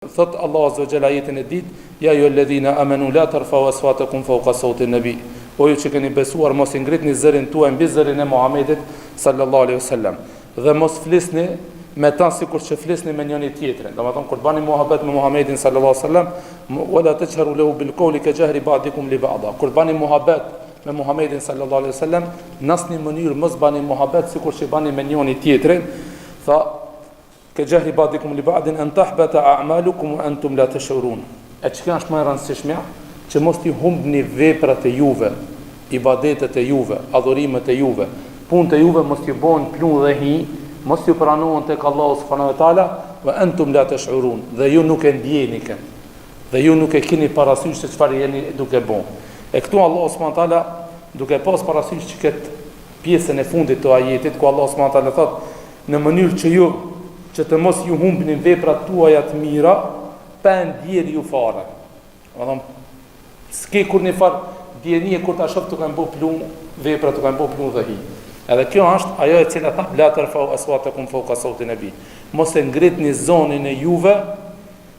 Thot Allah azza wa jalla ajetin e dit, ja ju alladhina amanu la tarfa'u aswatakum fawqa sawti an-nabi. O ju që keni besuar, mos i ngritni zërin tuaj mbi zërin e Muhamedit sallallahu alaihi wasallam. Dhe mos flisni me ta sikur që flisni me njëri tjetrin. Domethënë kur bani muhabet me Muhamedin sallallahu alaihi wasallam, wala tajharu lahu bil qawli ka jahri ba'dikum li ba'd. Kur bani muhabet me Muhamedin sallallahu alaihi wasallam, nasni mënyrë mos bani muhabet sikur që bani me njëri tjetrin. Tha ke jahri ba'dikum li ba'din an tahbata a'malukum wa antum la tash'urun. E çka është më e rëndësishme, që mos t'i humbni veprat e juve, ibadetet e juve, adhurimet e juve, punët e juve mos t'i bëhen pluhur dhe hi, mos t'ju pranohen tek Allahu subhanahu wa taala, wa antum la tash'urun. Dhe ju nuk e ndjeni kë. Dhe ju nuk e keni parasysh se çfarë jeni duke bën. E këtu Allahu subhanahu wa taala duke pas parasysh që këtë pjesën e fundit të ajetit ku Allahu subhanahu wa taala thotë në mënyrë që ju që të mos ju humbni veprat tuaja të mira, pa ndjerë ju fare. Domethënë, s'ke kur një farë djenie kur ta shoh të kanë bërë pluhur, veprat të kanë bërë pluhur dhe hi. Edhe kjo është ajo e cila tha la tarfa'u aswatakum fawqa sawti nabi. Mos e ngritni zonin e juve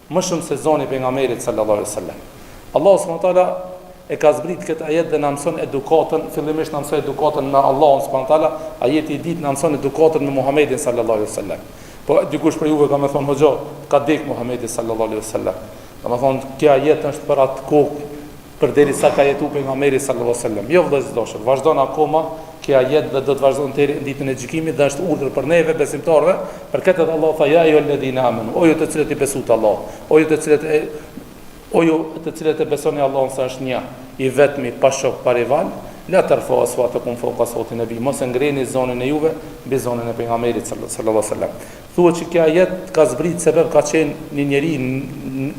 më shumë se zoni pejgamberit sallallahu alaihi wasallam. Allahu subhanahu wa taala e ka zbrit këtë ajet dhe na mëson edukatën, fillimisht na mëson edukatën me Allahun subhanahu wa taala, ajeti i ditë na mëson edukatën me Muhamedit sallallahu alaihi wasallam. Po dikush për juve ka më thonë hoxha, ka dek Muhamedi sallallahu alaihi wasallam. Domethënë kjo ajet është për atë kohë përderisa ka jetuar pejgamberi sallallahu alaihi wasallam. Jo vëllezër dashur, vazhdon akoma kjo ajet dhe do të vazhdon deri në ditën e gjykimit dhe është urdhër për neve besimtarëve, për këtë Allah tha ja ayyuhalladhina amanu, o ju të cilët i besoni Allah, o ju të cilët e besoni Allahun se është një, i vetmi pa shok pa rival. La tarfa'u aswatakum fawqa sawti nabi, mos e ngreni zonën e juve mbi zonën e pejgamberit sallallahu alaihi wasallam. Thuhet që kjo ajet ka zbrit sebeb ka qenë një njeri në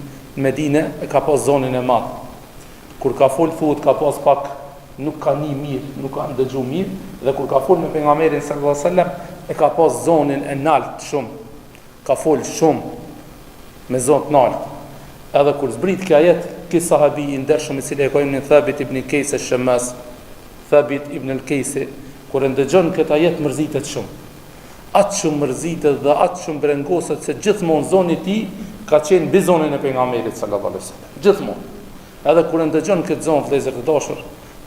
Medinë e ka pas zonën e madh. Kur ka fol thuhet ka pas pak nuk ka një mirë, nuk ka ndëgju mirë, dhe kur ka fol me pejgamberin sallallahu alaihi wasallam e ka pas zonën e nalt shumë. Ka fol shumë me zonë të nalt. Edhe kur zbrit kjo ajet, ky sahabi i ndershëm i cili e ka emrin Thabit ibn Qais al-Shammas, Thabit ibn al-Qais, kur ndëgjon këtë ajet mërzitet shumë. Atë shumë mërzitet dhe atë shumë brengoset se gjithmonë zoni i tij ka qenë mbi zonën e pejgamberit sallallahu alaihi wasallam. Gjithmonë. Edhe kur ndëgjon këtë zonë vëllezër të dashur,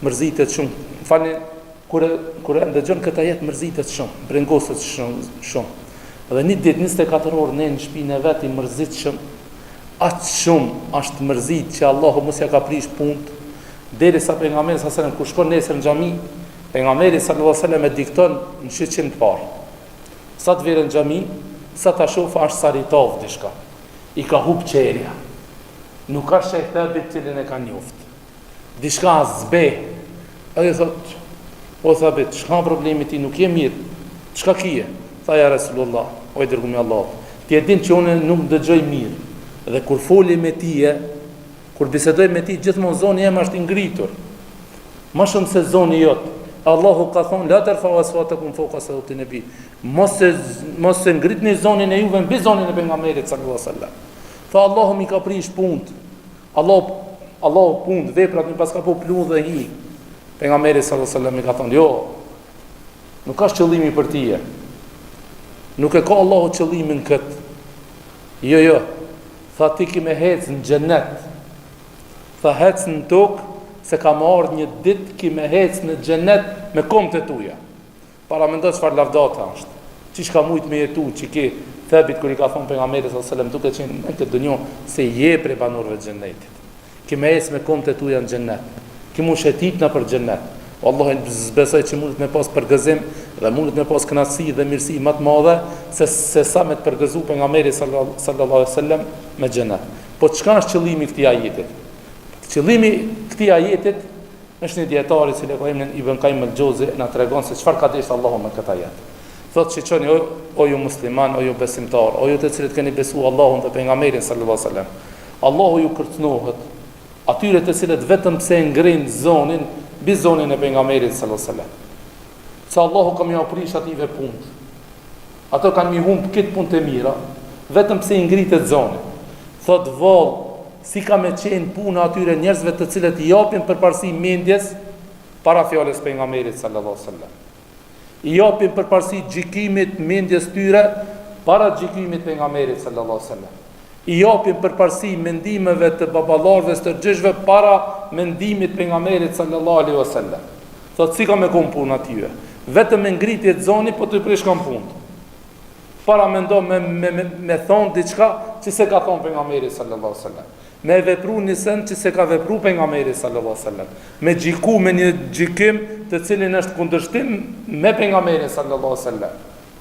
mërzitet shumë. Falni, kur ndëgjon këtë ajet mërzitet shumë, brengoset shumë. Dhe një ditë 24 orë në shtëpinë e vet i mërzitshëm, atë shumë është mërzit që Allahu mos ja ka prish punët, derisa pejgamberi sallallahu alaihi wasallam kur shkon nesër në xhami, pejgamberi sallallahu alaihi wasallam e dikton në shiçim të parë. Sa të vjen në xhami, sa ta shoh është saritov diçka. I ka hub qerja. Nuk ka sheh Thabit cilin e ka njoft. Diçka zbe. Ai thot, o Thabit, çka problemi ti, nuk je mirë? Çka kije? Tha ja Rasulullah, o i dërguar i Allahut. Ti e din që unë nuk dëgjoj mirë. Dhe kur foli me tije, kur bisedoj me ti, gjithmonë zoni jem është i ngritur. Më shumë se zoni jot. Allahu ka thonë la tarfa'u aswatakum fawqa sawti nabi. Mos e ngritni zonin e juve mbi zonin e pejgamberit sallallahu alaihi wasallam. Tha Allahu mi ka prish punë. Allahu punë, veprat mi pas ka po pluhur dhe hi. Pejgamberi sallallahu alaihi wasallam mi ka thonë jo. Nuk ka qëllimi për tije. Nuk e ka Allahu qëllimin kët. Jo. Tha ti ki me hec në xhenet. Tha hec në tokë, se ka më ardhur një ditë ki me hec në xhenet me komët e tuja. Para mendoj çfarë lavdata është. Çish ka mujt me jetu që ki Thabit kur i ka thonë pejgamberit sallallahu alajhi wasallam duke qenë në këtë dunjë se je prej banorëve të xhenetit. Ki me hec me komët e tuja në xhenet. Ki mu shetit në për xhenet. Wallahi besoj që mundet me pas përgëzim dhe mundet me pas kënaqësi dhe mirësi më të madhe se sa me të përgëzu pejgamberi sallallahu alajhi wasallam me xhenet. Po çka është qëllimi i këtij ajeti? Qëllimi i këtij ajeti është një dietar i cili ka emrin Ibn Qayyim al-Jauzi na tregon se çfarë ka thënë Allahu me këtë ajet. Thotë shiçoni o ju musliman, o ju besimtar, o ju të cilët keni besuar Allahun dhe pejgamberin sallallahu alajhi wasallam. Allahu ju kërcënohet atyre të cilët vetëm pse ngrin zonin mbi zonin e pejgamberit sallallahu alajhi wasallam. Se Allahu ka më aprish ative punë. Ato kanë mi humb këtë punë të mira, vetëm pse i ngritet zoni. Thot vallë, si ka me qenë puna atyre njerëzve të cilët i japin përparësi mendjes para fjalës pejgamberit sallallahu alajhi wasallam. I japin përparësi gjykimit mendjes tyre para gjykimit pejgamberit sallallahu alajhi wasallam. I japin përparësi mendimeve të baballarëve të gjeshve para mendimit pejgamberit sallallahu alaihi wasallam. Thotë si ka me kon punë atyre. Vetëm me ngritje të zoni po të prish kan punë. Para mendo me thon diçka që se ka thon pejgamberi sallallahu alaihi wasallam. Me vepru një send që se ka vepru pejgamberi sallallahu alaihi wasallam. Me gjiku me një gjikim të cilin është kundërshtim me pejgamberin sallallahu alaihi wasallam.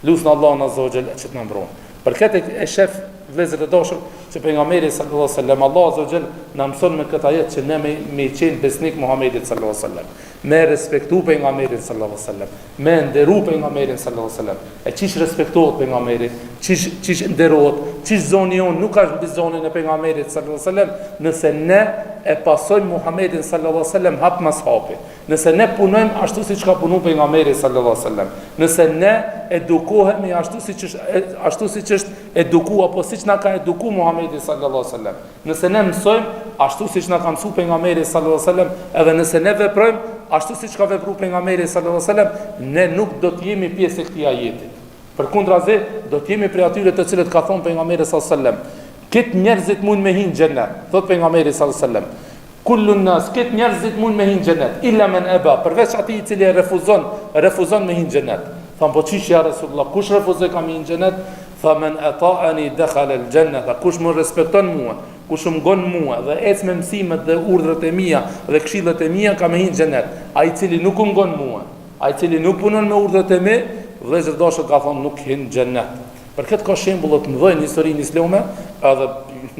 Lusna Allahun azza wa jalla që të na mbron. Për këtë e shef vëllezër të dashur që pejgamberi sallallahu alaihi wasallam Allah azza wa jalla na mëson me këtë ajet që ne me qenë besnik Muhamedit sallallahu alaihi wasallam, me respektu pejgamberin sallallahu alaihi wasallam, me nderu pejgamberin sallallahu alaihi wasallam. E çish respektohet pejgamberi, çish nderohet, çish zoni jon nuk ka mbi zonën e pejgamberit sallallahu alaihi wasallam, nëse ne e pasojmë Muhamedin sallallahu alaihi wasallam hap mas hapi. Nëse ne punojmë ashtu siç ka punu pejgamberi sallallahu alaihi wasallam, nëse ne edukohemi ashtu siç është eduku apo siç na ka eduku Muhamedi sallallahu alaihi wasallam, nëse ne mësojmë ashtu siç na ka mësuar pejgamberi sallallahu alaihi wasallam, edhe nëse ne veprojmë ashtu siç ka vepruar pejgamberi sallallahu alaihi wasallam, ne nuk do të jemi pjesë e këtij ajeti. Përkundrazi, do të jemi prej atyre të cilët ka thonë pejgamberi sallallahu alaihi wasallam, këtë njerëzit mund me hinë xhenet, thot pejgamberi sallallahu alaihi wasallam. Kullu nas, këtë njerëzit mund me hinë xhenet, illa men aba, përveç atij i cili refuzon me hinë xhenet. Tham po çish ja Rasulullah, kush refuzoi ka me hinë xhenet? Tha men ata'ani dakhala al-jannah, kush më respekton mua, kush më gon mua dhe ec me mësimet dhe urdhrat e mia dhe këshillat e mia ka me hinë xhenet. Ai i cili nuk më gon mua, ai i cili nuk punon me urdhrat e mi, vëllezër dashur ka thonë nuk hin xhenet. Për këtë ka shembull të mëdhenj në historinë islame, edhe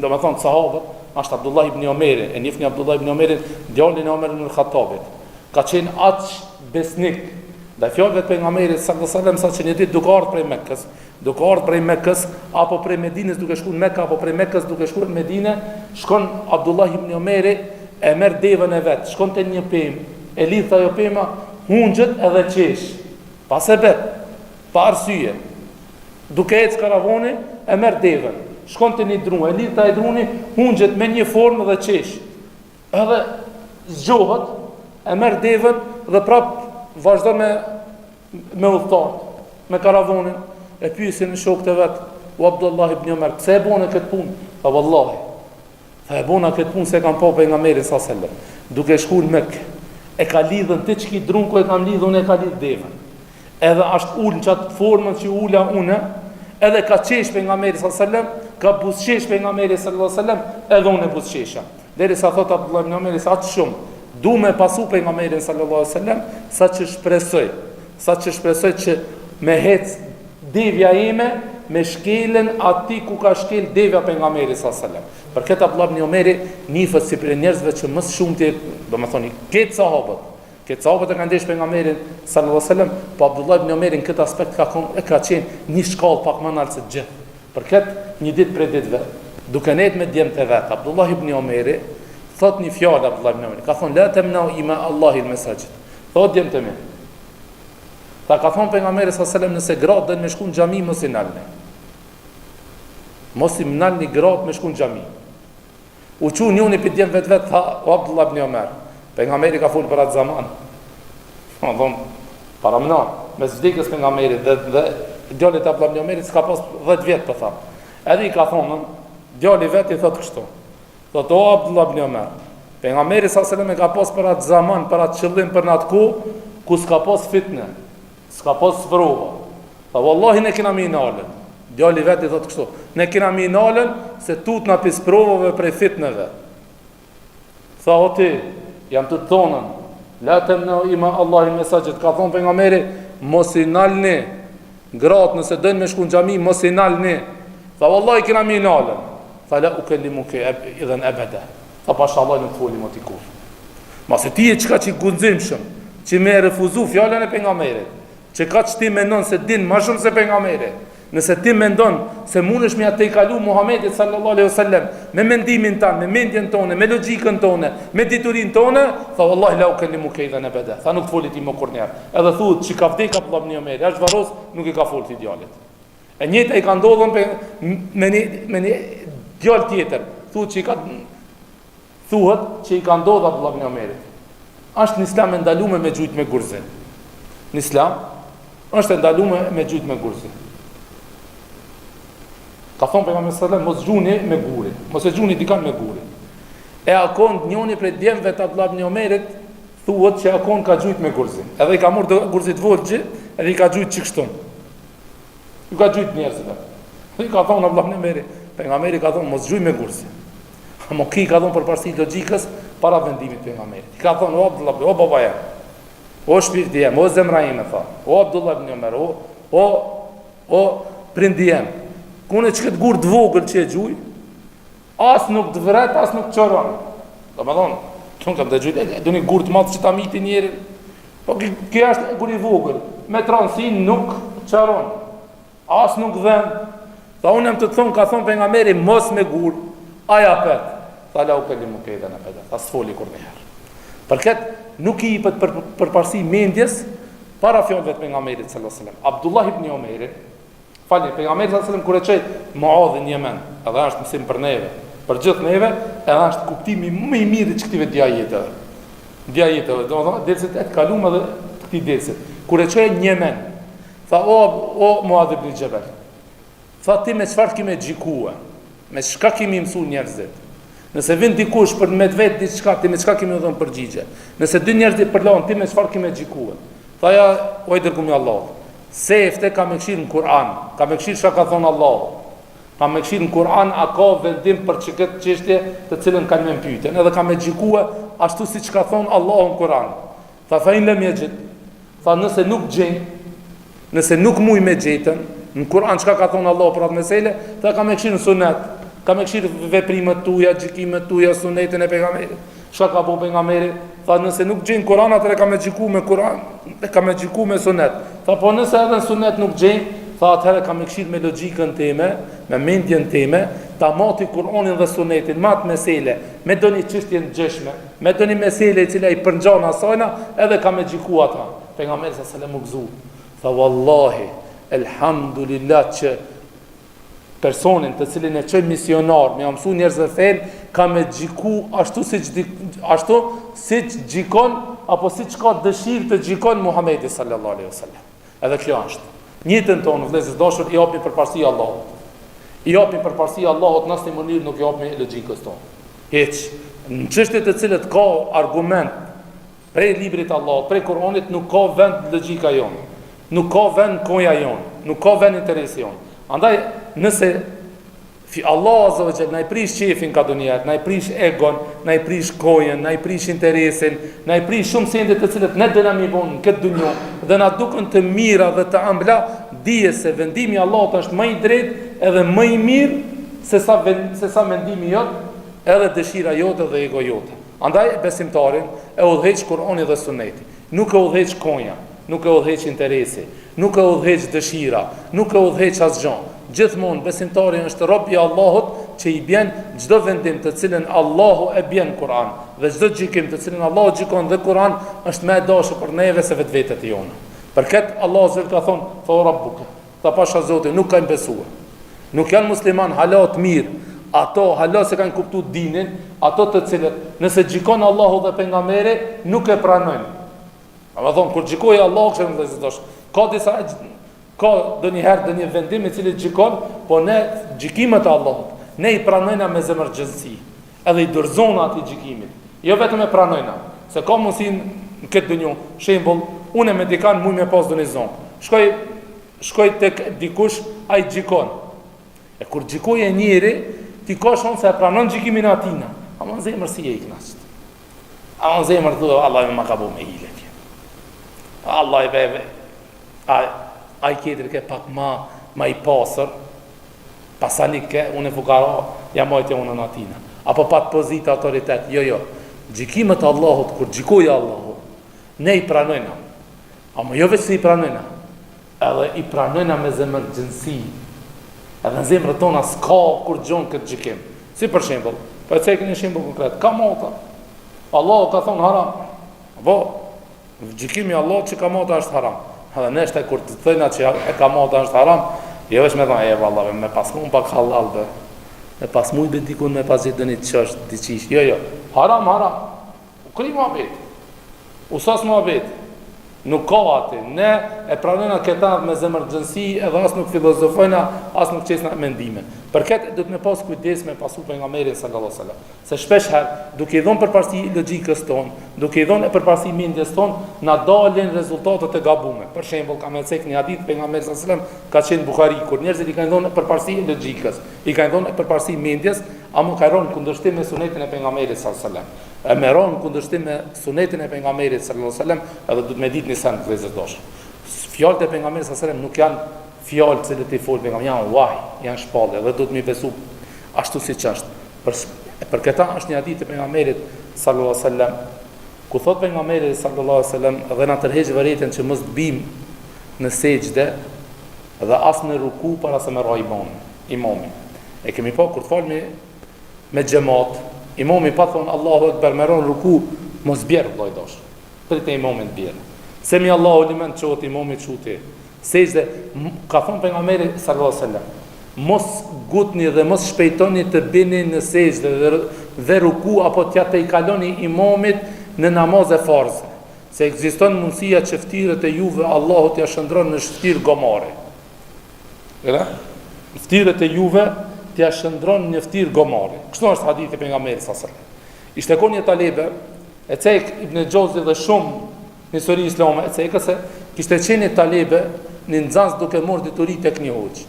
domethënë sahabët, ashtë Abdullah ibn Omeri, e njihni Abdullah ibn Omerin, djalin e Omer ibn al-Khattabit, ka qenë aq besnik dhe fjalët e pejgamberit sallallahu alaihi wasallam sa që një ditë duke ardhur prej Mekës apo prej Medinës duke shkuar në Mekë apo prej Mekës duke shkuar në Medinë, shkon Abdullah ibn Omeri e merr devën e vet, shkon te një pemë, e lidh ajo pema, hungjet edhe qesh. Pa sebeb, pa arsye. Duke ecë karavani e merr devën. Shkon të një dru, e lidh taj druni, hungjet me një formë dhe qesh. Edhe zgjohet, e merr devën dhe prap vazhdon me udhëtar, me karavonin, e pyesin në shokët e vet, o Abdullah ibn Omer, pse e bone këtë punë? Tha vallahi, tha e bona këtë punë se kam pa pejgamberin sallallahu alaihi wasallam. Duke shkuar në Mekë, e ka lidhën ti çki drun ku e kam lidhur, unë e ka lidh devën. Edhe ashtë ullë në qatë formën që ula une, edhe ka qesh pejgamberi sallallahu alaihi wasallam, ka buzqesh pejgamberi sallallahu alaihi wasallam, edhe unë e buzqesha. Deri sa thot Abdullah ibn Omeri sa të shumë, du me pasu pejgamberin sallallahu alaihi wasallam, sa që shpresoj që me hec devja ime me shkelën ati ku ka shkel devja pejgamberit sallallahu alaihi wasallam. Për këtë Abdullah ibn Omeri nifët si për njerëzve që më shumë të, domethënë, këtë sahabët e kanë ndesh pejgamberin sallallahu alaihi wasallam, po Abdullah ibn Omeri në këtë aspekt ka qenë një shkallë pak më lart se të gjithë. Për këtë një ditë prej ditëve, duke nejt me djemtë e vet, Abdullah ibn Omeri thot një fjalë Abdullah ibn Omeri, ka thonë la tamna'u ima Allahi al-masajid. Thot djemtë e mi. Ta ka thonë pejgamberi sallallahu alaihi wasallam, nëse gratë do të shkojnë në xhami mos i nalni. Mos i nalni gratë me shkojnë në xhami. U çun njëri për djem vet tha o Abdullah ibn Omer. Pejgamberi ka fol për atë zaman. Von para mëna, me vdekjes pejgamberit dhe djali i Abdullah ibn Omerit s'ka pas 10 vjet po tham. Edhe i ka thonë, djali vet i thot kështu. Thot o Abdullah ibn Omer. Pejgamberi sallallahu alaihi wasallam e ka pas për atë zaman, për atë qëllim, për atë kohë ku s'ka pas fitne, s'ka pas sprova. Tha wallahi ne kena më nalën. Djali vet i thot kështu. Ne kena më nalën se tut na pis provave prej fitneve. Tha o ti, jam të thonën, la tamna'u ima Allahi al-masajid, ka thonë pejgamberi, mos i nalni gratë nëse dojnë me shku në xhami, mos i nalni. Tha wallahi kena më nalën. Tha la ukellimuke idhan abada. Tha pasha Allah nuk foli më t'i kur. Mase ti e qka që i gundzimshëm, që me refuzu fjallën e pejgamberit, që ka që ti mendon se din ma shumë se pejgamberi, nëse ti mendon se mund është me atë i kalu Muhamedit sallallahu alaihi wasallam, me mendimin tanë, me mendjen tonë, me logjikën tonë, me diturin tonë, tha wallahi la ukellimuke idhan abada. Tha nuk foli ti më kur njerë. Edhe thuhet që ka vdek Abdullah ibn Omeri, është varros, nuk i ka folë ti djalit. E njëjta i ka ndodhur me një djalë tjetër. Thuhet që i ka ndodhur Abdullah ibn Omerit. Është në Islam e ndaluar me gjujt me gurzi. Në Islam është e ndaluar me gjujt me gurzi. Ka thonë pejgamberi sallallahu mos gjuni me guri, mos e gjuni dikan me guri. E akon njëri prej djemve të Abdullah ibn Omerit thuhet që akon ka gjujt me gurzin. Edhe i ka marrë gurzit volxhi, edhe i ka gjujt çikështon. I ka gjujt njerëzve. Dhe i ka thonë Abdullah ibn Omeri, pejgamberi ka thonë mos gjuj me gurzin. Mo ki ka thonë përparësi logjikës para vendimit të pejgamberit. I ka thonë o Abdullah, o baba jam, o shpirti jam, o zemra ime tha, o Abdullah ibn Omer, o prindi jam. Kune që këtë gurë të vogël që e gjuj, as nuk të vret, as nuk të qëron. Do me thonë, që nuk kam të gjuj, do një gurë të matë që ta miti njeri, po kjo është gurë i vogël, me transin nuk qëron, as nuk dhen. Tha unë jam të thonë, ka thonë pejgamberi mos me gurë, aja pet, tha la u kelli mu kejda në peta, tha s'foli kur njëherë. Për këtë nuk i pët përparsi mendjes, para fjallëve të pejgamberit sallallahu alaihi wasallam. Abdullah ibn Omeri, falni, pejgamberi sallallahu alaihi wasallam kur e çoi Muadhin në Yemen, edhe është mësim për neve, për gjithë neve, edhe është kuptimi më i mirë i këtyre diajeteve. Diajeteve, domethënë derset e kaluam edhe këtij dersit. Kur e çoi në Yemen, tha o Muadh ibn Jabal, tha ti me çfarë kimë xhikue? Me çka kimi mësuar njerëzit? Nëse vin dikush për me vetë diçka, ti me çka kimi dhënë përgjigje? Nëse dy njerëz i përlahen, ti me çfarë kimë xhikue? Tha ja, o i dërguar i Allahut. Sefte ka me këshirë në Kur'an, ka me këshirë shka ka thonë Allah, ka me këshirë në Kur'an, a ka vendim për që këtë qështje të cilën kanë me mpyten, edhe ka me gjikue ashtu si që ka thonë Allah në Kur'an. Tha fajnë lëmje gjithë, tha nëse nuk gjenjë, nëse nuk muj me gjetën, në Kur'an që ka thonë Allah për atë mesele, tha ka me këshirë në sunet, ka me këshirë veprimet tuja, gjikimet tuja, sunetin e pejgamberit. Shka ka po pejgamberi, tha nëse nuk gjenë Kur'an, atëre ka me gjiku me Kur'an, ka me gjiku me sunet. Tha po nëse edhe në sunet nuk gjenë, tha atëre ka me këshirë me logjikën time, me mendjen time, ta mati Kur'anin dhe sunetin, matë mesele, me do një qështje në gjeshme, me do një mesele i cila i përngjana asajna, edhe ka me gjiku ata. Pejgamberi sa selam u gëzu. Tha wallahi, elhamdulillah që personin të cilin e çoj misionar, me mësu njerëzve fen, ka me gjiku ashtu si gjikon, apo si që ka dëshirë të gjikon Muhamedi sallallahu alaihi wasallam. Edhe kjo është. Njëtën tonë, vëllezër dashur, i japni përparësi Allahut. I japni përparësi Allahut në asnjë mënyrë nuk i japni logjikës tonë. Hiç. Në çështje të cilët ka argument prej librit të Allahut, prej Kur'anit, nuk ka vend logjika jonë. Nuk ka vend koja jonë, nuk ka vend interesi jonë. Andaj, nëse Allah azza wa jall na i prish qefin ka dunjat, na i prish egon, na i prish kojen, na i prish interesin, na i prish shumë sende të cilët ne do na mi vonë në këtë dunjë dhe na duken të mira dhe të ëmbla, dije se vendimi i Allahut është më i drejtë edhe më i mirë se sa mendimi jot, edhe dëshira jote dhe ego jote. Andaj besimtarin e udhëheq Kur'ani dhe Suneti. Nuk e udhëheq konja, nuk e udhëheq interesi, nuk e udhëheq dëshira, nuk e udhëheq asgjë. Gjithmonë besimtari është rob i Allahut që i bjen çdo vendim të cilën Allahu e bjen Kur'an, dhe çdo gjikim të cilën Allahu gjikon dhe Kur'an është më e dashur për neve se vetvetet jona. Për këtë Allahu zot ka thonë fa rabbuka, ta pasha Zoti nuk kanë besuar. Nuk janë musliman hala të mirë, ato hala se kanë kuptuar dinin, ato të cilët nëse gjikon Allahu dhe pejgamberi nuk e pranojnë. Ama thonë kur gjikoi Allahu që më thosh, ka disa ka do një vendim i cili gjikon, po ne gjikimet e Allahut, ne i pranojna me zemërgjësi, edhe i dorëzona atij gjikimit. Jo vetëm e pranojna, se ka mundësi në këtë dunjë, shembull, unë me dikan muj me pas doni zonë. Shkoj tek dikush, ai gjikon. E kur gjikoj e njëri, ti ka shumë se e pranon gjikimin atina. Ama në zemër si e i knasht. Ama në zemër dhe Allah me ma ka bo me hile tje. Allah i bebe. Ai kjetër ke pak ma i pasër, pasalik ke, unë e fukara, ja majtja unë në atina. Apo pat pozita autoritet, jo. Gjikimet Allahut, kur gjikoj Allahut, ne i pranojna. Ama jo veç se i pranojna, edhe i pranojna me zemër gjënsi. Edhe në zemrët tona s'ka kur gjonë këtë gjikim. Si për shembull, po e cekë një shembull konkret, ka mota. Allahu ka thonë haram. Gjikimi Allahut që ka mota është haram. Edhe neshte kur të thëna që e ka mota është haram, jo veç me thonë, vallave, me pas mund pak halal be. Me pas mund be dikun me pas gjithë dëni qështë, diqish. Jo. Haram. U kri mua bet. U sas mua bet. Nuk ka atë. Ne e pranojna këta me zemërgjënsi, edhe as nuk filozofojna, as nuk qesna mendime. Për këtë do të me pas kujdes me pasu pejgamberin sallallahu alaihi wasallam. Se shpesh herë, duke i dhënë përparësi logjikës tonë, duke i dhënë përparësi mendjes tonë, na dalin rezultatet e gabuara. Për shembull, kam thënë një hadith pejgamberit sallallahu alaihi wasallam ka qenë Buhari, kur njerëzit i kanë dhënë përparësi logjikës, i kanë dhënë përparësi mendjes, ama ka rënë kundërshtim me sunetin e pejgamberit sallallahu alaihi wasallam. E meron kundërshtim me sunetin e pejgamberit sallallahu alaihi wasallam, edhe do të më ditë nisan vëzëdosh. Fjalët e pejgamberit sallallahu alaihi wasallam nuk janë fjalë që ti fol pejgamberi, janë wahi, janë shpallë, dhe do të më besu ashtu siç është. Për këtë është një hadith e pejgamberit sallallahu alaihi wasallam, ku thot pejgamberi sallallahu alaihi wasallam, dhe na tërheq vërtetën që mos bim në sejdë dhe as në ruku para se me ra imamin. E kemi pa kur të falmi me xhamat, imami pa thon Allahu Ekber, me ron ruku, mos bjerë vllai dosh. Pritë imamin të bjerë. Semi Allahu liman çot imami çuti. Sejdë ka thon pejgamberi sallallahu alaihi wasallam, mos gutni dhe mos shpejtoni të bini në sejdë dhe ruku apo t'ja të i kaloni imamit në namaz e farzë. Se ekziston mundësia që ftyrët e juve Allahu t'ja shndron në ftyrë gomare. Ëra? Ftyrët e juve t'ja shndron në ftyrë gomare. Kështu është hadithi pejgamberit sallallahu alaihi wasallam. Ishte kon një talebe, e cek Ibn Xhozi dhe shumë në historinë islame, e cekëse kishte qenë talebe në nxans duke marrë dituri tek një hoxh.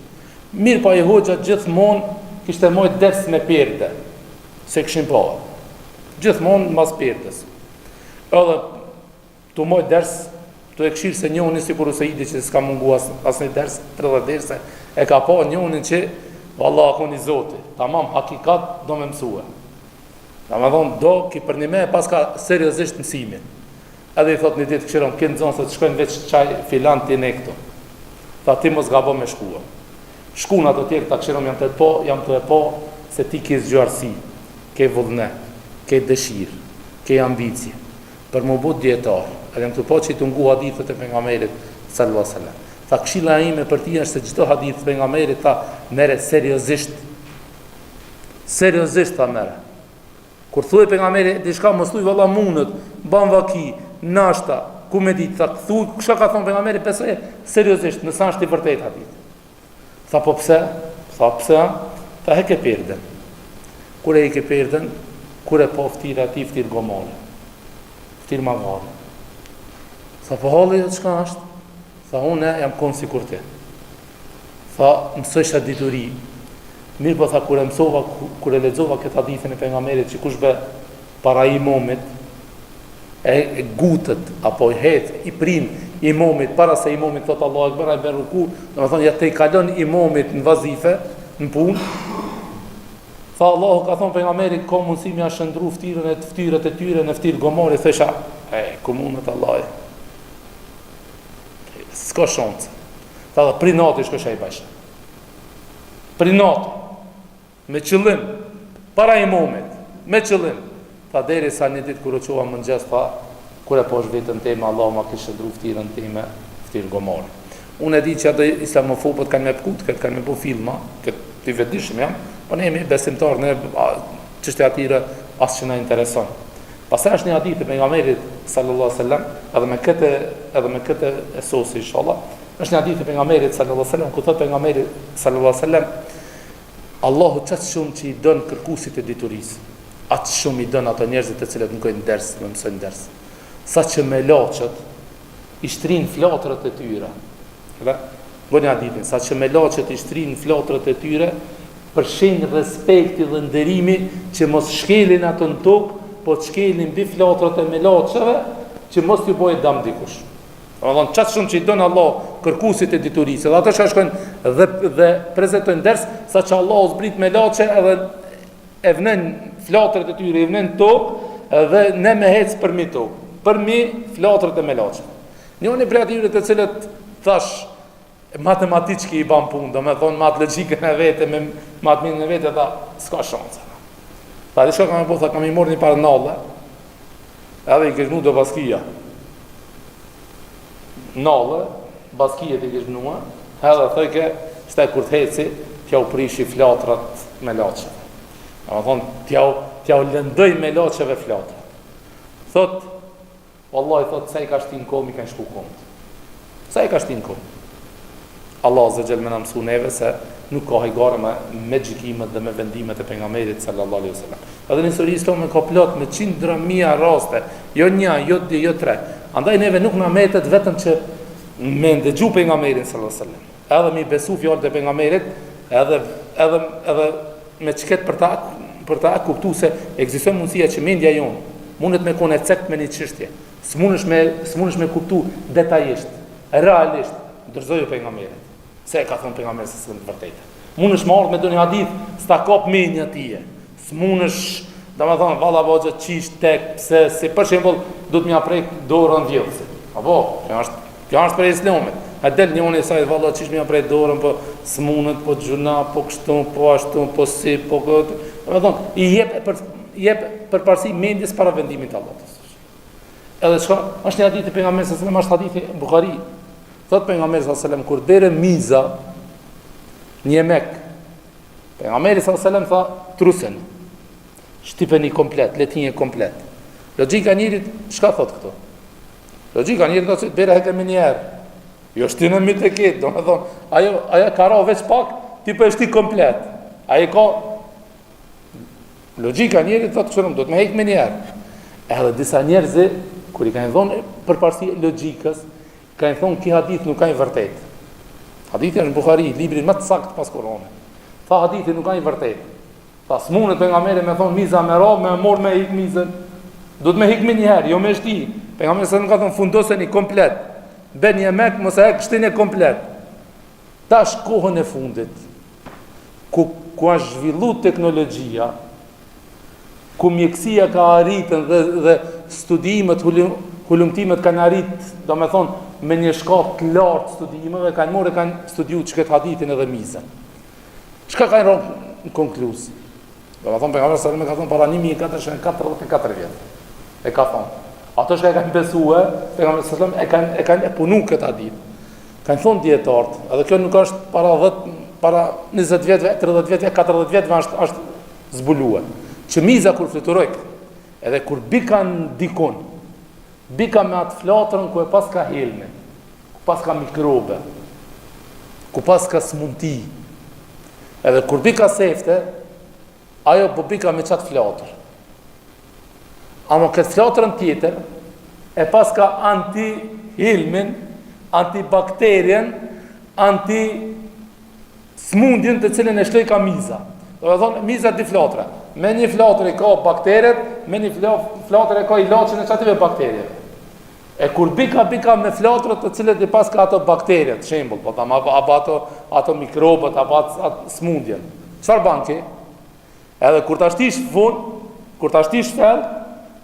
Mirë pa e hoxha gjithmonë kishte marrë ders me perde, se kishin pa. Gjithmonë mbas perdes. Edhe tu marrë ders, tu e këshirë se njëuni sikur ose idi që s'ka mungu asnjë ders, 30 derse, e ka pa njëunin që vallahu akon i Zoti, tamam hakikat do me mësue. Domethënë do ki për një me pas ka seriozisht mësimin. Edhe i thot një ditë këshiron, kënë zonë se të shkojnë veç qaj filan të ne këto. Tha ti mos gabo me shkua. Shkuna të tjerë ta këshiron jam të e po se ti ke zgjuarsi, ke vullne, ke dëshirë, ke ambicie. Për më but djetar, edhe jam të po që i të ngu hadithët e pejgamberit sallallahu alaihi wasallam. Tha këshilla ime për ti është se çdo hadith të pejgamberit tha merre seriozisht. Seriozisht tha merre. Kur thuaj pejgamberi diçka mos thuaj valla mundet, ban vaki, nashta, ku me ditë, tha thuaj, çka ka thonë pejgamberi besoj seriozisht, nëse është i vërtetë hadith. Tha po pse? Tha pse? Tha heke perden. Kur e ke perden, kur e po ftira ti ftir gomale. Ftir magare. Tha po halli çka është? Tha unë jam kon sikur ti. Tha mësojsha dituri. Mirë po tha kur e mësova, kur e lexova këtë hadithin e pejgamberit që kush bë para imamit e gutët apo i het i prin imamit para se imamit thot Allahu Akbar ai bën ruku, domethënë ja te i kalon imamit në vazife, në punë. Tha Allahu ka thon pejgamberi ka mundësi më shndru ftyrën e tyre në ftyrë gomore, thesha komunat Allah. S'ka shans. Tha prinati shkosh ai bash. Prinati me qëllim para imamit, me qëllim. Tha deri sa një ditë kur u çova mëngjes, tha kur e posh vetën tema Allahu ma kishte ndru ftyrën time, ftyrë gomore. Unë e di që ato islamofobët kanë me pkut, kanë me bu filma, këtë të vetëdijshëm jam, po ne jemi besimtar, ne çështja atyre as që na intereson. Pastaj është një hadith e pejgamberit sallallahu alaihi wasallam, edhe me këtë esosi inshallah. Është një hadith e pejgamberit sallallahu alaihi wasallam, ku thot pejgamberi sallallahu alaihi wasallam, Allahu çast shumë që i don kërkuesit e diturisë, atë shumë i don ato njerëzit të cilët mësojnë ders, mësojnë ders. Saqë me laçët i shtrin flatrat e tyre. Edhe gjoni hadithin, saqë me laçët i shtrin flatrat e tyre për shenjë respekti dhe nderimi që mos shkelin ato në tokë, po të shkelin mbi flatrat e melaçeve që mos t'ju bëjë dëm dikush. Domethënë çast shumë që i don Allah kërkuesit e diturisë, dhe ato që shkojnë dhe prezantojnë ders, saqë Allahu zbrit me laçe edhe e vënë flatrat e tyre, e vënë tokë dhe ne me hec për mi tokë, për mi flatrat e melaçeve. Njëri prej atyre të cilët thash matematikë i ban punë, domethënë mat logjikën e vetë me matmin e vetë, tha s'ka shanse. Tha diçka kam po, tha kam i marrë një parë nallë. Edhe i kishnu do baskia. Nallë, baskijet i kishnu, edhe thoi ke shtaj kur të heci, t'ja u prishi flatrat me laçeve. Domethënë t'ja u lëndoj me laçeve flatrat. Thot Wallahi thot sa I ka shtin kohë mi kanë shku kohët. Sa I ka shtin kohë. Allah azza xal më na mësu neve se nuk ka hajgare me gjykimet dhe me vendimet e pejgamberit sallallahu alaihi wasallam. Edhe në historinë islame ka plot me qindra mijë raste, jo një, jo dy, jo tre. Andaj neve nuk na metet vetëm që me ndëgju pejgamberin sallallahu alaihi wasallam. Edhe mi besu fjalët e pejgamberit, edhe me çket për ta kuptuar se ekziston mundësia që mendja jonë mundet me qenë cekt me një çështje. S'mundesh me kuptu detajisht, realisht, ndërzoju pejgamberin. Se ka thënë pejgamberi se të vërtetë. Mundesh marrë me doni hadith, s'ta kap mendja tije. S'mundesh, domethënë valla boxha qish tek pse si për shembull do të më aprek dorën vjedhësit. Apo, kjo është për Islamit. A del një unë sa valla qish më aprek dorën, po s'mundet, po xhuna, po kështu, po ashtu, po si, po këtë. Domethënë I jep përparësi mendjes para vendimit të Allahut. Edhe çka është një hadith e pejgamberit sallallahu alajhi wasallam, është hadithi Buhari. Thot pejgamberi sallallahu alajhi wasallam kur dere miza një mek. Pejgamberi sallallahu alajhi wasallam tha trusen. Shtypeni komplet, letinje komplet. Logjika e njerit çka thot këtu? Logjika e njerit thotë dere hekë më një herë. Jo shtynë më të ketë, domethënë ajo ka rao veç pak, ti po e shty komplet. Ai ka logjika e njerit thotë çfarë do të më hekë më një herë. Edhe disa njerëz kur I kanë dhënë përparësi logjikës, kanë thonë ki hadith nuk ka I vërtet. Hadithi është në Buhari, librin më të saktë pas Kuranit. Tha hadithi nuk ka I vërtet. Tha s'mundet pejgamberi me thonë miza me radhë, me mor me hik mizën. Do të me hik më një herë, jo me shti. Pejgamberi sa nuk ka thonë fundoseni komplet. Ben një mek mos e kështini komplet. Tash kohën e fundit ku ka zhvilluar teknologjia, ku mjekësia ka arritën dhe studimet, hulumtimet kanë arrit, do me thonë, me një shkallë të lartë studimeve, kanë studiu që këtë hadithin edhe mizën. Çka kanë rënë në konkluz? Do me thonë, pejgamberi sallallahu alajhi wasallam ka thonë para 1444 vjetë. E ka thonë. Ato që kanë besue, pejgamberi sallallahu alajhi wasallam e kanë punu këtë hadith. Kanë thonë dietarët, edhe kjo nuk është para 20 vjetëve, 30 vjetëve, 40 vjetëve është zbuluar. Që miza kur fluturoj, edhe kur bikan dikon, bika me atë flatrën ku e pas ka helme, ku pas ka mikrobe, ku pas ka smunti, edhe kur bika sefte, ajo po bika me qatë flatër. Amo këtë flatrën tjetër, e pas ka anti-helmin, antibakterien, anti-smundjen të cilën e shloj ka miza. Do të thonë, miza di flatra. Me një flatër I ka bakteret, me një flatër e ka ilaçin e çative bakterjeve. E kur bika me flatrët të cilët I pas ka ato bakterjet, shembull, po tam ato mikrobët, ato smundjen. Çfarë bën ti? Edhe kur ta shtish fund, kur ta shtish fell,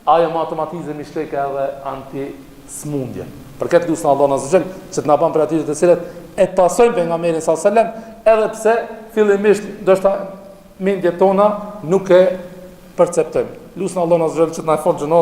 ajo më automatizëm I shlek edhe anti-smundjen. Për këtë lutem Allahun azza xal që të na bën për atyre të cilët e pasojnë pejgamberin sallallahu alajhi wasallam, edhe pse fillimisht ndoshta mendjet tona nuk e perceptojmë. Lutem Allahun azza xal që të na fal xhenot